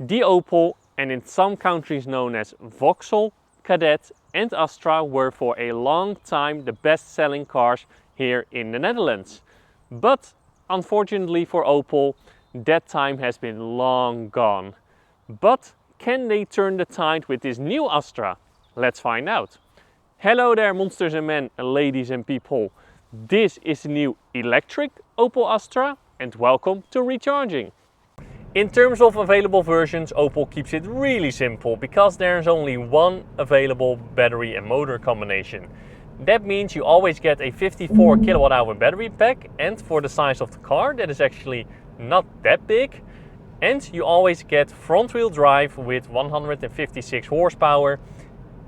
The Opel, and in some countries known as Vauxhall, Cadet and Astra, were for a long time the best-selling cars here in the Netherlands. But unfortunately for Opel, that time has been long gone. But can they turn the tide with this new Astra? Let's find out. Hello there, monsters and men, ladies and people. This is the new electric Opel Astra and welcome to Recharging. In terms of available versions, Opel keeps it really simple because there's only one available battery and motor combination. That means you always get a 54 kilowatt hour battery pack, and for the size of the car that is actually not that big. And you always get front wheel drive with 156 horsepower,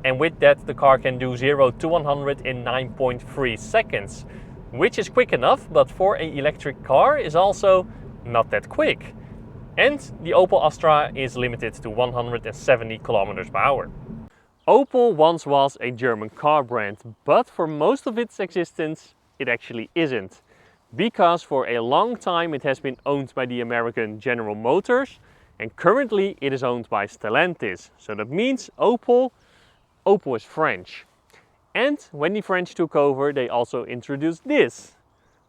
and with that the car can do 0 to 100 in 9.3 seconds, which is quick enough, but for an electric car is also not that quick. And the Opel Astra is limited to 170 kilometers per hour. Opel once was a German car brand, but for most of its existence it actually isn't. Because for a long time it has been owned by the American General Motors, and currently it is owned by Stellantis. So that means Opel is French. And when the French took over, they also introduced this.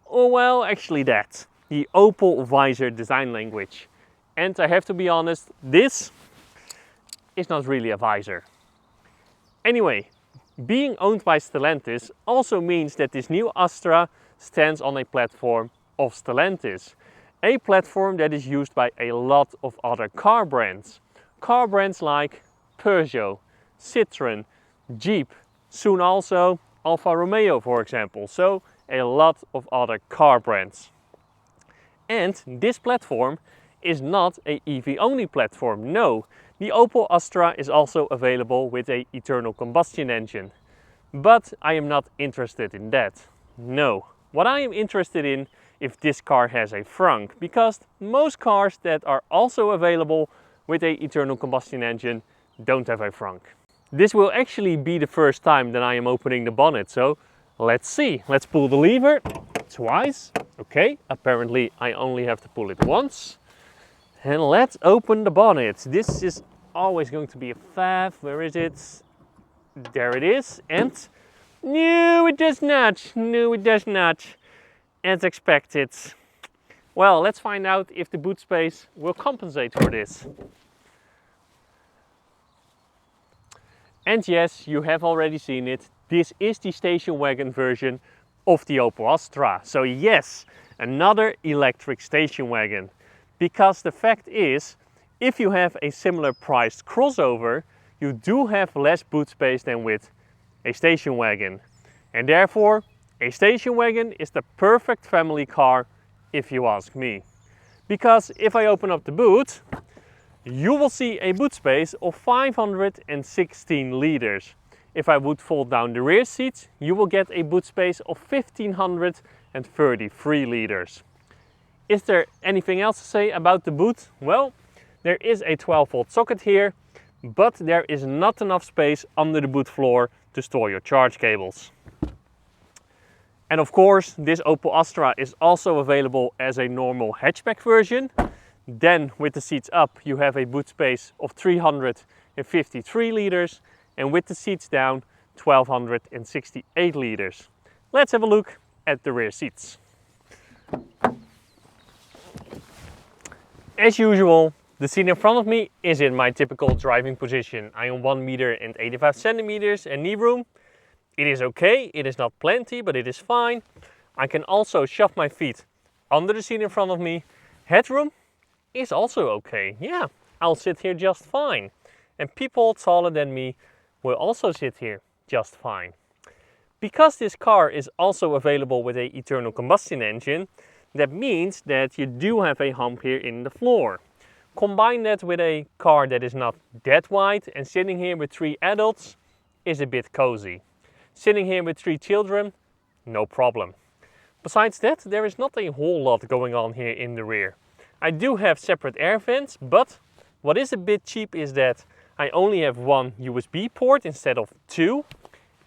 Oh well, actually that. The Opel visor design language. And I have to be honest, this is not really a visor. Anyway, being owned by Stellantis also means that this new Astra stands on a platform of Stellantis. A platform that is used by a lot of other car brands. Car brands like Peugeot, Citroën, Jeep, soon also Alfa Romeo for example. So a lot of other car brands. And this platform is not a EV only platform, no. The Opel Astra is also available with an internal combustion engine. But I am not interested in that, no. What I am interested in if this car has a frunk, because most cars that are also available with an internal combustion engine don't have a frunk. This will actually be the first time that I am opening the bonnet, so let's see. Let's pull the lever twice. Okay, apparently I only have to pull it once. And let's open the bonnet. This is always going to be a faff. Where is it? There it is. And no, it does not. No, it does not. As expected. Well, let's find out if the boot space will compensate for this. And yes, you have already seen it. This is the station wagon version of the Opel Astra. So yes, another electric station wagon. Because the fact is, if you have a similar priced crossover, you do have less boot space than with a station wagon. And therefore, a station wagon is the perfect family car if you ask me. Because if I open up the boot, you will see a boot space of 516 liters. If I would fold down the rear seats, you will get a boot space of 1533 liters. Is there anything else to say about the boot? Well, there is a 12-volt socket here, but there is not enough space under the boot floor to store your charge cables. And of course, this Opel Astra is also available as a normal hatchback version. Then with the seats up, you have a boot space of 353 liters, and with the seats down, 1268 liters. Let's have a look at the rear seats. As usual, the seat in front of me is in my typical driving position. I am 1 meter and 85 centimeters and knee room. It is okay, it is not plenty, but it is fine. I can also shove my feet under the seat in front of me. Headroom is also okay. Yeah, I'll sit here just fine. And people taller than me will also sit here just fine. Because this car is also available with an internal combustion engine, that means that you do have a hump here in the floor. Combine that with a car that is not that wide, and sitting here with 3 adults is a bit cozy. Sitting here with 3 children, no problem. Besides that, there is not a whole lot going on here in the rear. I do have separate air vents, but what is a bit cheap is that I only have 1 USB port instead of 2.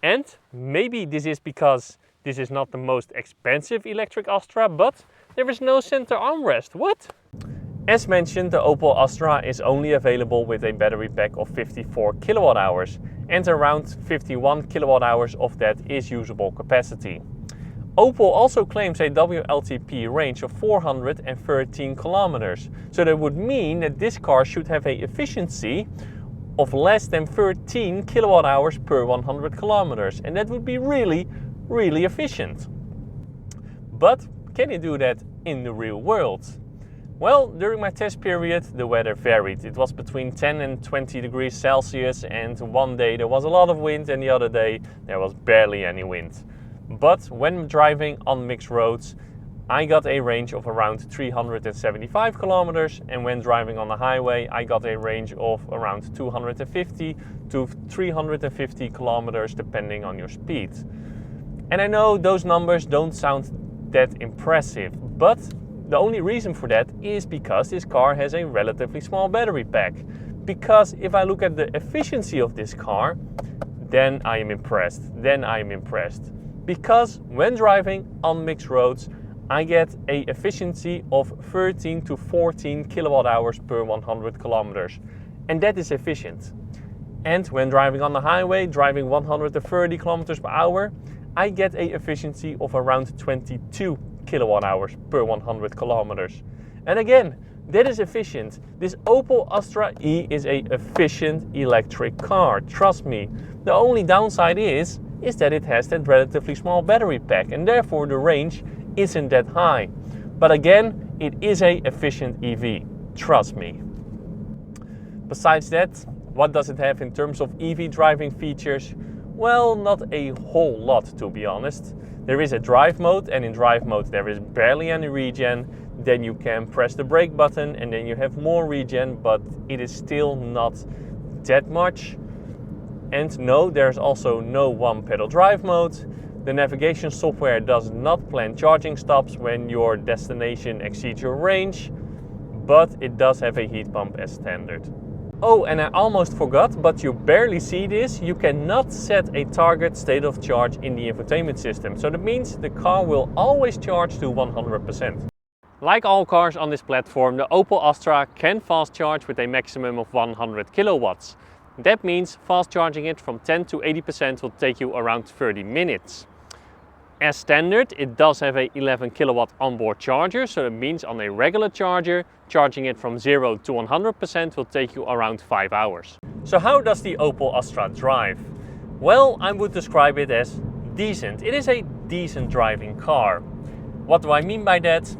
And maybe this is because this is not the most expensive electric Astra, but there is no center armrest. What? As mentioned, the Opel Astra is only available with a battery pack of 54 kilowatt hours, and around 51 kilowatt hours of that is usable capacity. Opel also claims a WLTP range of 413 kilometers, so that would mean that this car should have an efficiency of less than 13 kilowatt hours per 100 kilometers, and that would be really, really efficient. But can you do that in the real world? Well, during my test period, the weather varied. It was between 10 and 20 degrees Celsius, and one day there was a lot of wind and the other day there was barely any wind. But when driving on mixed roads, I got a range of around 375 kilometers, and when driving on the highway, I got a range of around 250 to 350 kilometers depending on your speed. And I know those numbers don't sound that impressive, but the only reason for that is because this car has a relatively small battery pack. Because if I look at the efficiency of this car, then I am impressed. Because when driving on mixed roads, I get a efficiency of 13 to 14 kilowatt hours per 100 kilometers. And that is efficient. And when driving on the highway, driving 130 kilometers per hour, I get a efficiency of around 22 kilowatt hours per 100 kilometers. And again, that is efficient. This Opel Astra E is an efficient electric car, trust me. The only downside is that it has that relatively small battery pack, and therefore the range isn't that high. But again, it is an efficient EV, trust me. Besides that, what does it have in terms of EV driving features? Well, not a whole lot, to be honest. There is a drive mode, and in drive mode there is barely any regen. Then you can press the brake button and then you have more regen, but it is still not that much. And no, there's also no one pedal drive mode. The navigation software does not plan charging stops when your destination exceeds your range, but it does have a heat pump as standard. Oh, and I almost forgot, but you barely see this. You cannot set a target state of charge in the infotainment system. So that means the car will always charge to 100%. Like all cars on this platform, the Opel Astra can fast charge with a maximum of 100 kilowatts. That means fast charging it from 10 to 80% will take you around 30 minutes. As standard, it does have a 11 kilowatt onboard charger, so that means on a regular charger, charging it from 0 to 100% will take you around 5 hours. So how does the Opel Astra drive? Well, I would describe it as decent. It is a decent driving car. What do I mean by that?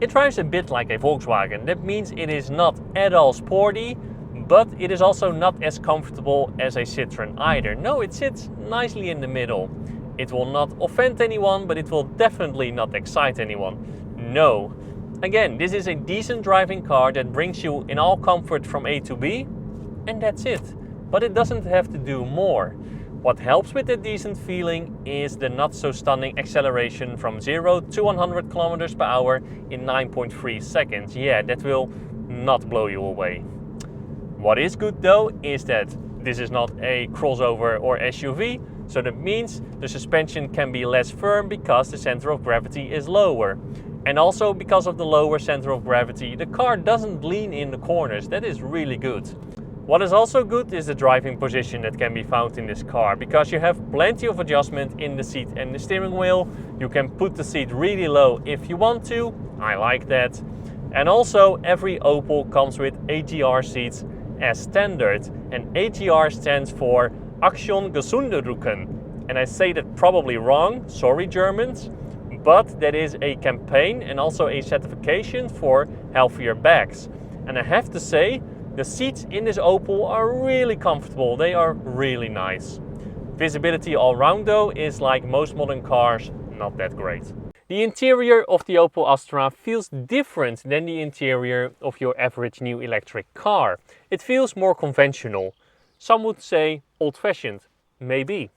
It drives a bit like a Volkswagen. That means it is not at all sporty, but it is also not as comfortable as a Citroën either. No, it sits nicely in the middle. It will not offend anyone, but it will definitely not excite anyone. No. Again, this is a decent driving car that brings you in all comfort from A to B, and that's it. But it doesn't have to do more. What helps with the decent feeling is the not so stunning acceleration from 0 to 100 kilometers per hour in 9.3 seconds. Yeah, that will not blow you away. What is good though is that this is not a crossover or SUV, so that means the suspension can be less firm because the center of gravity is lower. And also because of the lower center of gravity, the car doesn't lean in the corners. That is really good. What is also good is the driving position that can be found in this car, because you have plenty of adjustment in the seat and the steering wheel. You can put the seat really low if you want to. I like that. And also every Opel comes with AGR seats as standard, and AGR stands for Aktion Gesunde Rücken. And I say that probably wrong, sorry Germans, but that is a campaign and also a certification for healthier backs. And I have to say, the seats in this Opel are really comfortable, they are really nice. Visibility all round though is, like most modern cars, not that great. The interior of the Opel Astra feels different than the interior of your average new electric car. It feels more conventional. Some would say old-fashioned, maybe.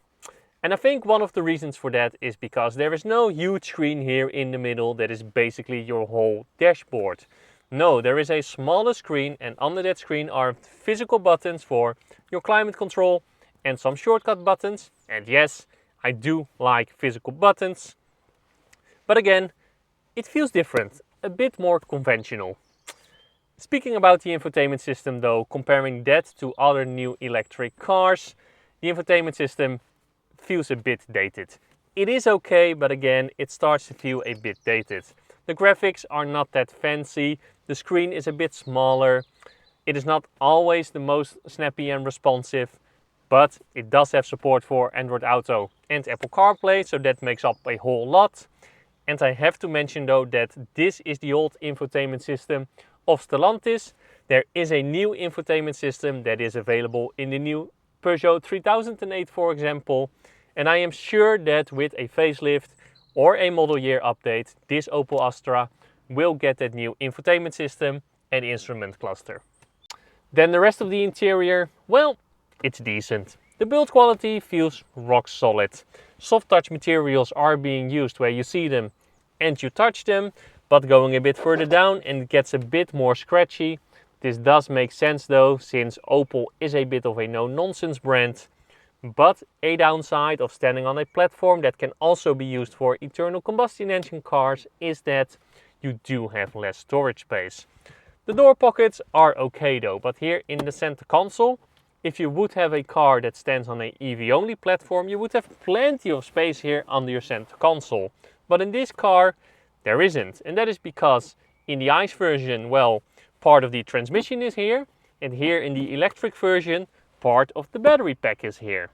And I think one of the reasons for that is because there is no huge screen here in the middle that is basically your whole dashboard. No, there is a smaller screen, and under that screen are physical buttons for your climate control and some shortcut buttons. And yes, I do like physical buttons. But again, it feels different, a bit more conventional. Speaking about the infotainment system though, comparing that to other new electric cars, the infotainment system feels a bit dated. It is okay, but again, it starts to feel a bit dated. The graphics are not that fancy, the screen is a bit smaller, it is not always the most snappy and responsive, but it does have support for Android Auto and Apple CarPlay, so that makes up a whole lot. And I have to mention though that this is the old infotainment system of Stellantis. There is a new infotainment system that is available in the new Peugeot 3008, for example. And I am sure that with a facelift or a model year update, this Opel Astra will get that new infotainment system and instrument cluster. Then the rest of the interior, well, it's decent. The build quality feels rock solid. Soft touch materials are being used where you see them and you touch them, but going a bit further down and it gets a bit more scratchy. This does make sense though, since Opel is a bit of a no-nonsense brand. But a downside of standing on a platform that can also be used for internal combustion engine cars is that you do have less storage space. The door pockets are okay though, but here in the center console, if you would have a car that stands on an EV only platform, you would have plenty of space here under your center console. But in this car, there isn't. And that is because in the ICE version, well, part of the transmission is here. And here in the electric version, part of the battery pack is here.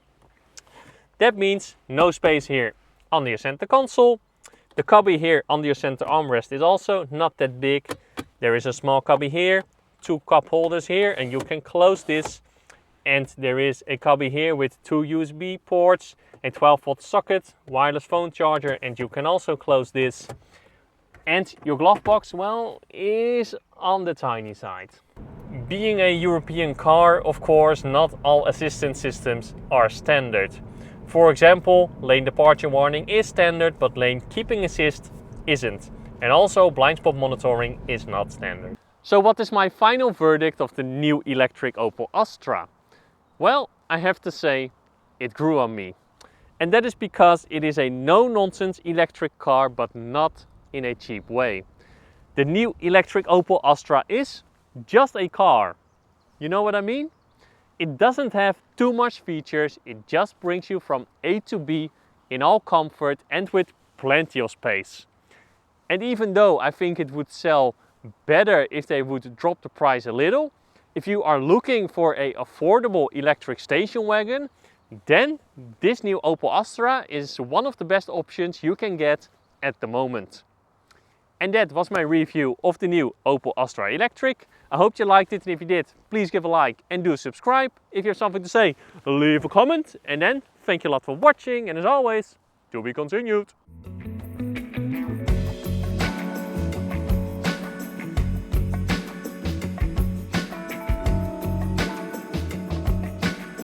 That means no space here under your center console. The cubby here under your center armrest is also not that big. There is a small cubby here, two cup holders here, and you can close this. And there is a cubby here with two USB ports, a 12-volt socket, wireless phone charger, and you can also close this. And your glove box, well, is on the tiny side. Being a European car, of course, not all assistance systems are standard. For example, lane departure warning is standard, but lane keeping assist isn't. And also blind spot monitoring is not standard. So what is my final verdict of the new electric Opel Astra? Well, I have to say, it grew on me. And that is because it is a no-nonsense electric car, but not in a cheap way. The new electric Opel Astra is just a car. You know what I mean? It doesn't have too much features, it just brings you from A to B in all comfort and with plenty of space. And even though I think it would sell better if they would drop the price a little, if you are looking for an affordable electric station wagon, then this new Opel Astra is one of the best options you can get at the moment. And that was my review of the new Opel Astra Electric. I hope you liked it, and if you did, please give a like and do subscribe. If you have something to say, leave a comment. And then, thank you a lot for watching, and as always, to be continued.